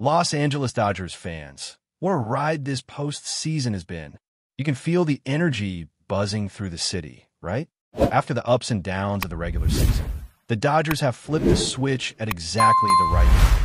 Los Angeles Dodgers fans, what a ride this postseason has been. You can feel the energy buzzing through the city, right? After the ups and downs of the regular season, the Dodgers have flipped the switch at exactly the right time.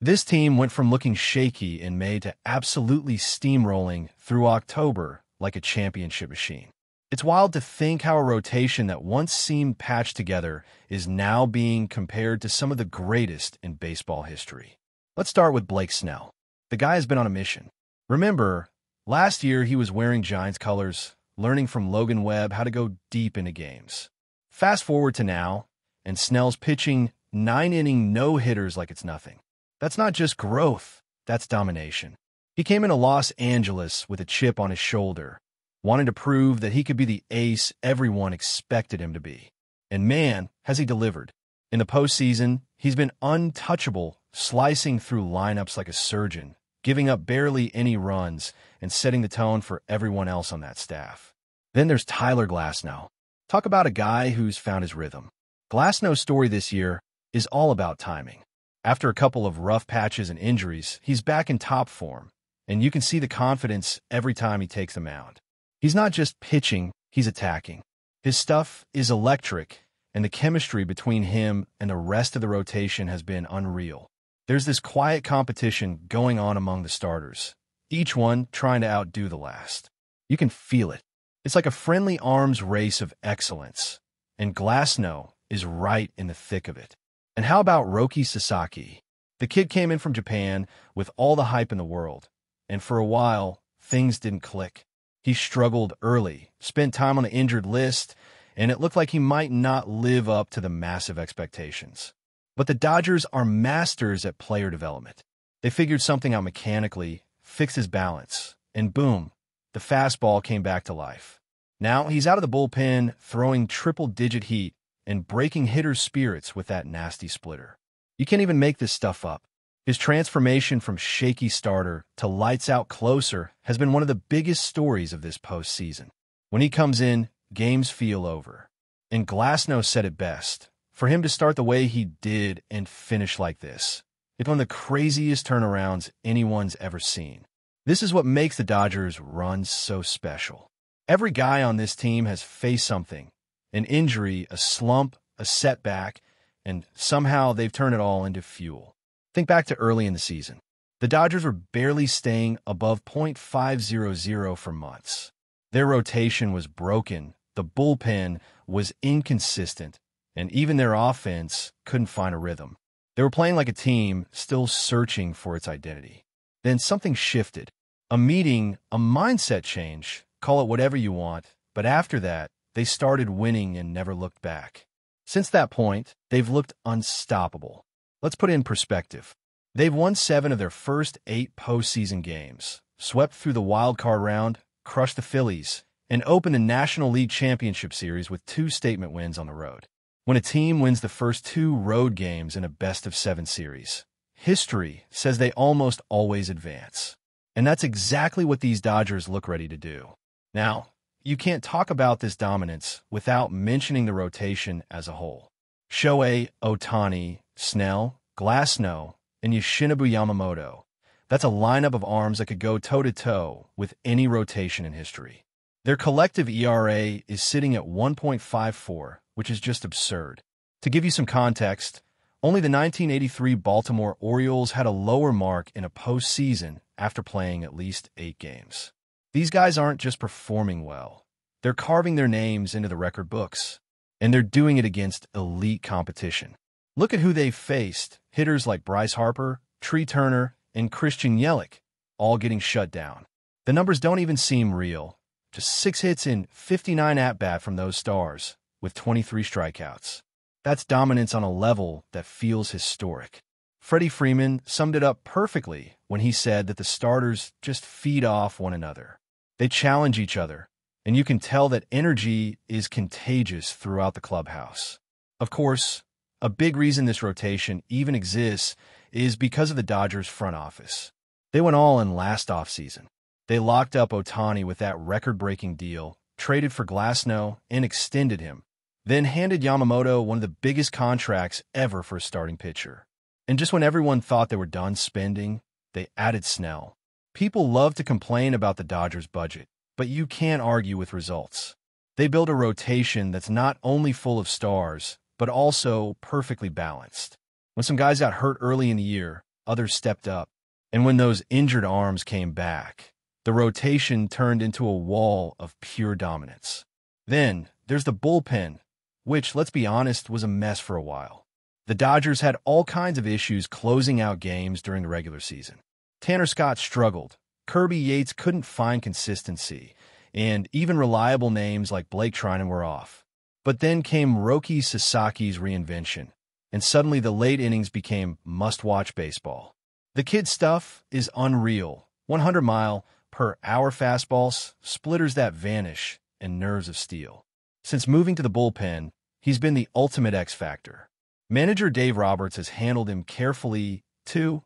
This team went from looking shaky in May to absolutely steamrolling through October like a championship machine. It's wild to think how a rotation that once seemed patched together is now being compared to some of the greatest in baseball history. Let's start with Blake Snell. The guy has been on a mission. Remember, last year he was wearing Giants colors, learning from Logan Webb how to go deep into games. Fast forward to now, and Snell's pitching 9-inning no-hitters like it's nothing. That's not just growth, that's domination. He came into Los Angeles with a chip on his shoulder, wanting to prove that he could be the ace everyone expected him to be. And man, has he delivered. In the postseason, he's been untouchable, slicing through lineups like a surgeon, giving up barely any runs, and setting the tone for everyone else on that staff. Then there's Tyler Glasnow. Talk about a guy who's found his rhythm. Glasnow's story this year is all about timing. After a couple of rough patches and injuries, he's back in top form, and you can see the confidence every time he takes the mound. He's not just pitching, he's attacking. His stuff is electric, and the chemistry between him and the rest of the rotation has been unreal. There's this quiet competition going on among the starters, each one trying to outdo the last. You can feel it. It's like a friendly arms race of excellence, and Glasnow is right in the thick of it. And how about Roki Sasaki? The kid came in from Japan with all the hype in the world, and for a while, things didn't click. He struggled early, spent time on the injured list, and it looked like he might not live up to the massive expectations. But the Dodgers are masters at player development. They figured something out mechanically, fixed his balance, and boom, the fastball came back to life. Now he's out of the bullpen, throwing triple-digit heat and breaking hitters' spirits with that nasty splitter. You can't even make this stuff up. His transformation from shaky starter to lights-out closer has been one of the biggest stories of this postseason. When he comes in, games feel over. And Glasnow said it best. For him to start the way he did and finish like this, it's one of the craziest turnarounds anyone's ever seen. This is what makes the Dodgers' run so special. Every guy on this team has faced something, an injury, a slump, a setback, and somehow they've turned it all into fuel. Think back to early in the season. The Dodgers were barely staying above .500 for months. Their rotation was broken, the bullpen was inconsistent, and even their offense couldn't find a rhythm. They were playing like a team still searching for its identity. Then something shifted. A meeting, a mindset change, call it whatever you want, but after that, they started winning and never looked back. Since that point, they've looked unstoppable. Let's put it in perspective. They've won 7 of their first 8 postseason games, swept through the wild card round, crushed the Phillies, and opened the National League Championship Series with 2 statement wins on the road. When a team wins the first 2 road games in a best-of-7 series, history says they almost always advance. And that's exactly what these Dodgers look ready to do. Now, you can't talk about this dominance without mentioning the rotation as a whole. Shohei, Ohtani, Snell, Glasnow, and Yoshinobu Yamamoto. That's a lineup of arms that could go toe-to-toe with any rotation in history. Their collective ERA is sitting at 1.54, which is just absurd. To give you some context, only the 1983 Baltimore Orioles had a lower mark in a postseason after playing at least 8 games. These guys aren't just performing well. They're carving their names into the record books, and they're doing it against elite competition. Look at who they've faced. Hitters like Bryce Harper, Tree Turner, and Christian Yelich, all getting shut down. The numbers don't even seem real. Just 6 hits in 59 at-bat from those stars, with 23 strikeouts. That's dominance on a level that feels historic. Freddie Freeman summed it up perfectly when he said that the starters just feed off one another. They challenge each other, and you can tell that energy is contagious throughout the clubhouse. Of course, a big reason this rotation even exists is because of the Dodgers front office. They went all in last offseason. They locked up Ohtani with that record-breaking deal, traded for Glasnow, and extended him, then handed Yamamoto one of the biggest contracts ever for a starting pitcher. And just when everyone thought they were done spending, they added Snell. People love to complain about the Dodgers' budget, but you can't argue with results. They built a rotation that's not only full of stars, but also perfectly balanced. When some guys got hurt early in the year, others stepped up. And when those injured arms came back, the rotation turned into a wall of pure dominance. Then, there's the bullpen, which, let's be honest, was a mess for a while. The Dodgers had all kinds of issues closing out games during the regular season. Tanner Scott struggled, Kirby Yates couldn't find consistency, and even reliable names like Blake Trinan were off. But then came Roki Sasaki's reinvention, and suddenly the late innings became must-watch baseball. The kid's stuff is unreal. 100-mile-per-hour fastballs, splitters that vanish, and nerves of steel. Since moving to the bullpen, he's been the ultimate X factor. Manager Dave Roberts has handled him carefully, too,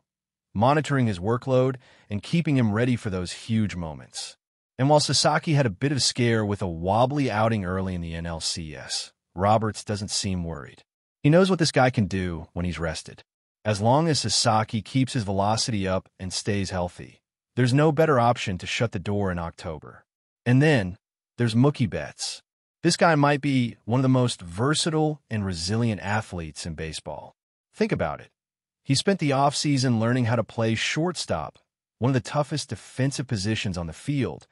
monitoring his workload and keeping him ready for those huge moments. And while Sasaki had a bit of a scare with a wobbly outing early in the NLCS, Roberts doesn't seem worried. He knows what this guy can do when he's rested. As long as Sasaki keeps his velocity up and stays healthy, there's no better option to shut the door in October. And then, there's Mookie Betts. This guy might be one of the most versatile and resilient athletes in baseball. Think about it. He spent the offseason learning how to play shortstop, one of the toughest defensive positions on the field,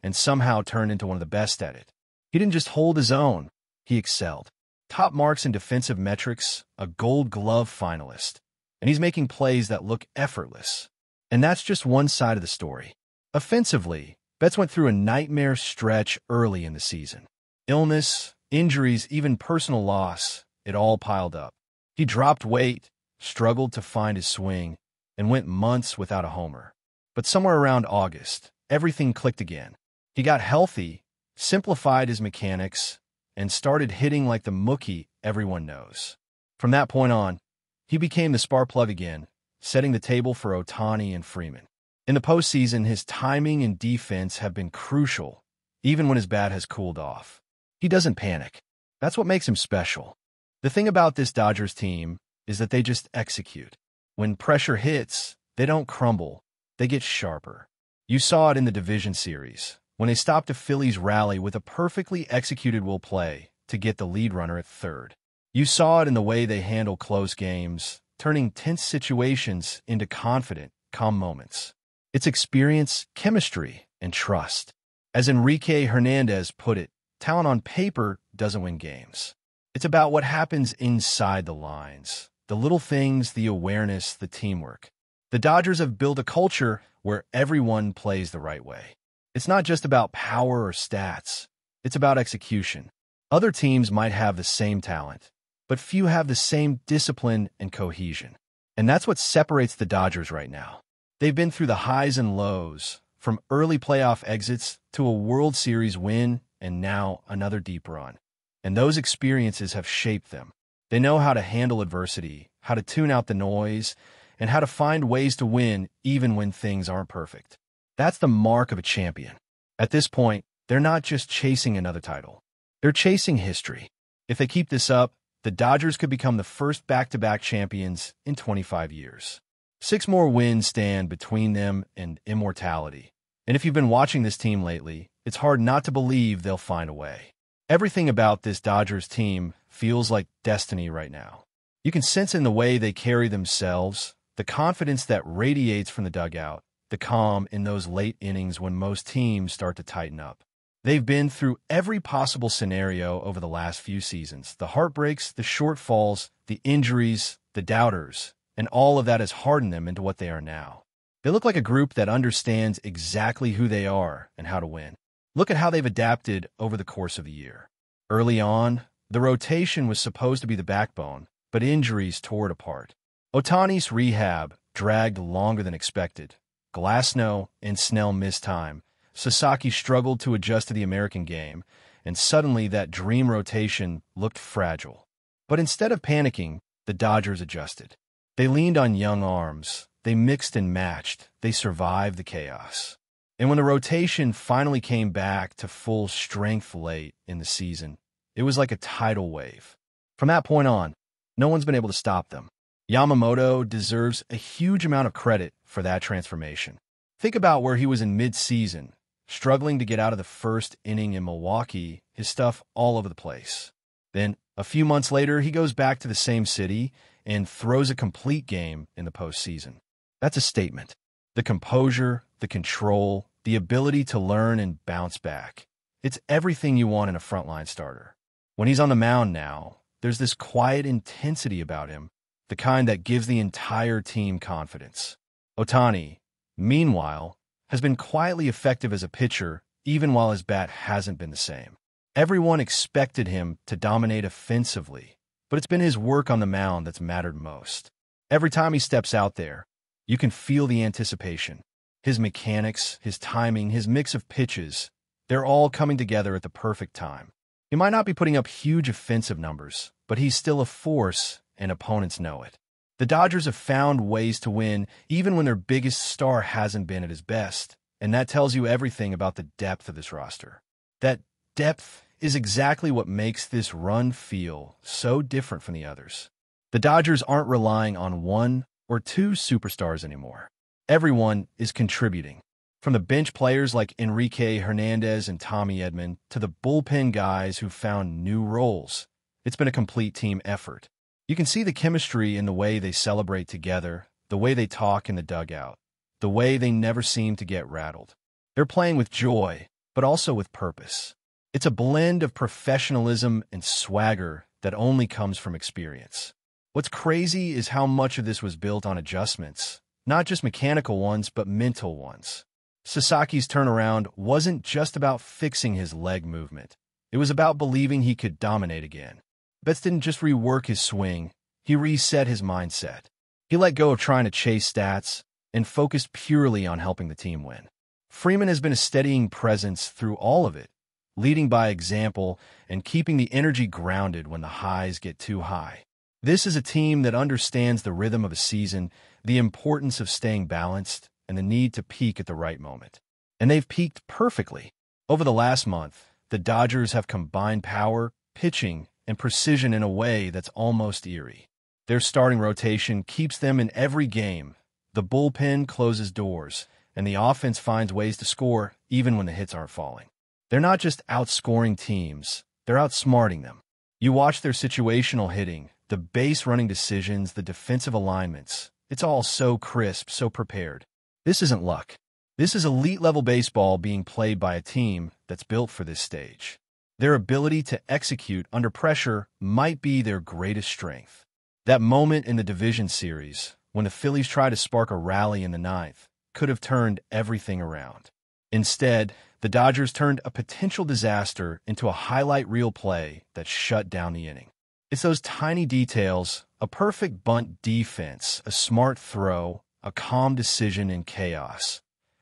and somehow turned into one of the best at it. He didn't just hold his own, he excelled. Top marks in defensive metrics, a Gold Glove finalist, and he's making plays that look effortless. And that's just one side of the story. Offensively, Betts went through a nightmare stretch early in the season. Illness, injuries, even personal loss, it all piled up. He dropped weight, struggled to find his swing, and went months without a homer. But somewhere around August, everything clicked again. He got healthy, simplified his mechanics, and started hitting like the Mookie everyone knows. From that point on, he became the spark plug again, setting the table for Ohtani and Freeman. In the postseason, his timing and defense have been crucial, even when his bat has cooled off. He doesn't panic. That's what makes him special. The thing about this Dodgers team is that they just execute. When pressure hits, they don't crumble, they get sharper. You saw it in the division series, when they stopped a Phillies rally with a perfectly executed will play to get the lead runner at third. You saw it in the way they handle close games, turning tense situations into confident, calm moments. It's experience, chemistry, and trust. As Enrique Hernandez put it, talent on paper doesn't win games. It's about what happens inside the lines, the little things, the awareness, the teamwork. The Dodgers have built a culture where everyone plays the right way. It's not just about power or stats. It's about execution. Other teams might have the same talent, but few have the same discipline and cohesion. And that's what separates the Dodgers right now. They've been through the highs and lows, from early playoff exits to a World Series win and now another deep run. And those experiences have shaped them. They know how to handle adversity, how to tune out the noise, and how to find ways to win even when things aren't perfect. That's the mark of a champion. At this point, they're not just chasing another title. They're chasing history. If they keep this up, the Dodgers could become the first back-to-back champions in 25 years. 6 more wins stand between them and immortality. And if you've been watching this team lately, it's hard not to believe they'll find a way. Everything about this Dodgers team feels like destiny right now. You can sense in the way they carry themselves, the confidence that radiates from the dugout, the calm in those late innings when most teams start to tighten up. They've been through every possible scenario over the last few seasons. The heartbreaks, the shortfalls, the injuries, the doubters, and all of that has hardened them into what they are now. They look like a group that understands exactly who they are and how to win. Look at how they've adapted over the course of the year. Early on, the rotation was supposed to be the backbone, but injuries tore it apart. Ohtani's rehab dragged longer than expected. Glasnow and Snell missed time. Sasaki struggled to adjust to the American game, and suddenly that dream rotation looked fragile. But instead of panicking, the Dodgers adjusted. They leaned on young arms. They mixed and matched. They survived the chaos. And when the rotation finally came back to full strength late in the season, it was like a tidal wave. From that point on, no one's been able to stop them. Yamamoto deserves a huge amount of credit for that transformation. Think about where he was in mid-season, struggling to get out of the first inning in Milwaukee, his stuff all over the place. Then, a few months later, he goes back to the same city and throws a complete game in the postseason. That's a statement. The composure, the control, the ability to learn and bounce back. It's everything you want in a frontline starter. When he's on the mound now, there's this quiet intensity about him, the kind that gives the entire team confidence. Ohtani, meanwhile, has been quietly effective as a pitcher even while his bat hasn't been the same. Everyone expected him to dominate offensively, but it's been his work on the mound that's mattered most. Every time he steps out there, you can feel the anticipation. His mechanics, his timing, his mix of pitches, they're all coming together at the perfect time. He might not be putting up huge offensive numbers, but he's still a force, and opponents know it. The Dodgers have found ways to win even when their biggest star hasn't been at his best, and that tells you everything about the depth of this roster. That depth is exactly what makes this run feel so different from the others. The Dodgers aren't relying on one or two superstars anymore. Everyone is contributing. From the bench players like Enrique Hernandez and Tommy Edman to the bullpen guys who found new roles, it's been a complete team effort. You can see the chemistry in the way they celebrate together, the way they talk in the dugout, the way they never seem to get rattled. They're playing with joy, but also with purpose. It's a blend of professionalism and swagger that only comes from experience. What's crazy is how much of this was built on adjustments, not just mechanical ones, but mental ones. Sasaki's turnaround wasn't just about fixing his leg movement. It was about believing he could dominate again. Betts didn't just rework his swing, he reset his mindset. He let go of trying to chase stats and focused purely on helping the team win. Freeman has been a steadying presence through all of it, leading by example and keeping the energy grounded when the highs get too high. This is a team that understands the rhythm of a season, the importance of staying balanced, and the need to peak at the right moment. And they've peaked perfectly. Over the last month, the Dodgers have combined power, pitching, and precision in a way that's almost eerie. Their starting rotation keeps them in every game. The bullpen closes doors, and the offense finds ways to score even when the hits aren't falling. They're not just outscoring teams, they're outsmarting them. You watch their situational hitting, the base running decisions, the defensive alignments. It's all so crisp, so prepared. This isn't luck. This is elite-level baseball being played by a team that's built for this stage. Their ability to execute under pressure might be their greatest strength. That moment in the division series, when the Phillies tried to spark a rally in the ninth, could have turned everything around. Instead, the Dodgers turned a potential disaster into a highlight reel play that shut down the inning. It's those tiny details, a perfect bunt defense, a smart throw, a calm decision in chaos,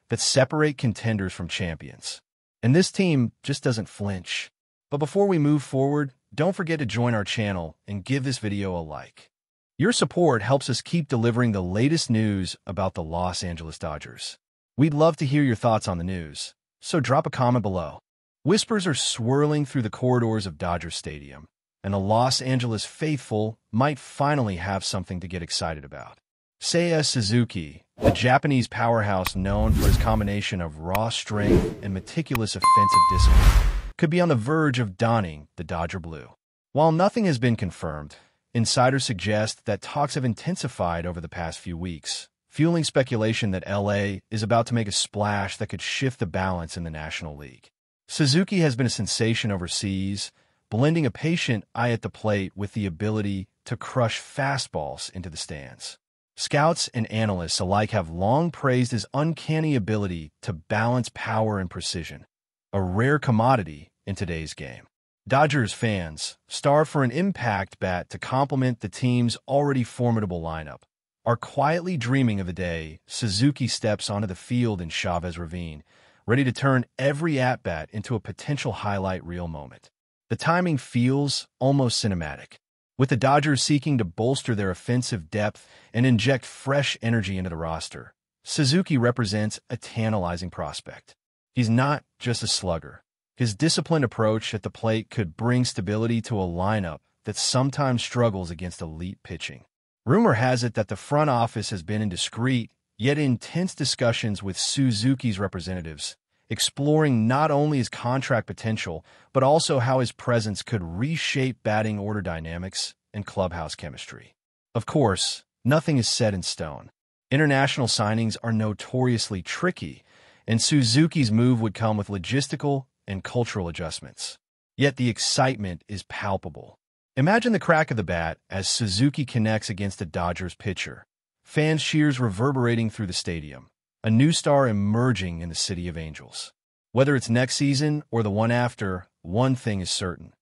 that separate contenders from champions. And this team just doesn't flinch. But before we move forward, don't forget to join our channel and give this video a like. Your support helps us keep delivering the latest news about the Los Angeles Dodgers. We'd love to hear your thoughts on the news, so drop a comment below. Whispers are swirling through the corridors of Dodger Stadium, and the Los Angeles faithful might finally have something to get excited about. SEIYA Suzuki, the Japanese powerhouse known for his combination of raw strength and meticulous offensive discipline, could be on the verge of donning the Dodger blue. While nothing has been confirmed, insiders suggest that talks have intensified over the past few weeks, fueling speculation that LA is about to make a splash that could shift the balance in the National League. Suzuki has been a sensation overseas, blending a patient eye at the plate with the ability to crush fastballs into the stands. Scouts and analysts alike have long praised his uncanny ability to balance power and precision, a rare commodity in today's game. Dodgers fans, starved for an impact bat to complement the team's already formidable lineup, are quietly dreaming of the day Suzuki steps onto the field in Chavez Ravine, ready to turn every at-bat into a potential highlight reel moment. The timing feels almost cinematic, with the Dodgers seeking to bolster their offensive depth and inject fresh energy into the roster. Suzuki represents a tantalizing prospect. He's not just a slugger. His disciplined approach at the plate could bring stability to a lineup that sometimes struggles against elite pitching. Rumor has it that the front office has been in discreet, yet intense discussions with Suzuki's representatives, exploring not only his contract potential, but also how his presence could reshape batting order dynamics and clubhouse chemistry. Of course, nothing is set in stone. International signings are notoriously tricky, and Suzuki's move would come with logistical and cultural adjustments. Yet the excitement is palpable. Imagine the crack of the bat as Suzuki connects against a Dodgers pitcher. Fans' cheers reverberating through the stadium. A new star emerging in the City of Angels. Whether it's next season or the one after, one thing is certain.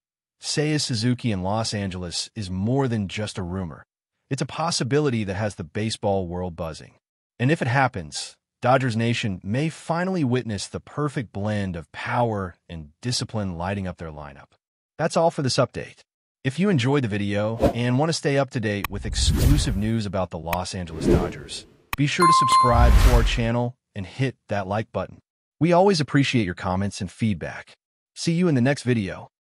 SEIYA Suzuki in Los Angeles is more than just a rumor. It's a possibility that has the baseball world buzzing. And if it happens, Dodgers Nation may finally witness the perfect blend of power and discipline lighting up their lineup. That's all for this update. If you enjoyed the video and want to stay up to date with exclusive news about the Los Angeles Dodgers, be sure to subscribe to our channel and hit that like button. We always appreciate your comments and feedback. See you in the next video.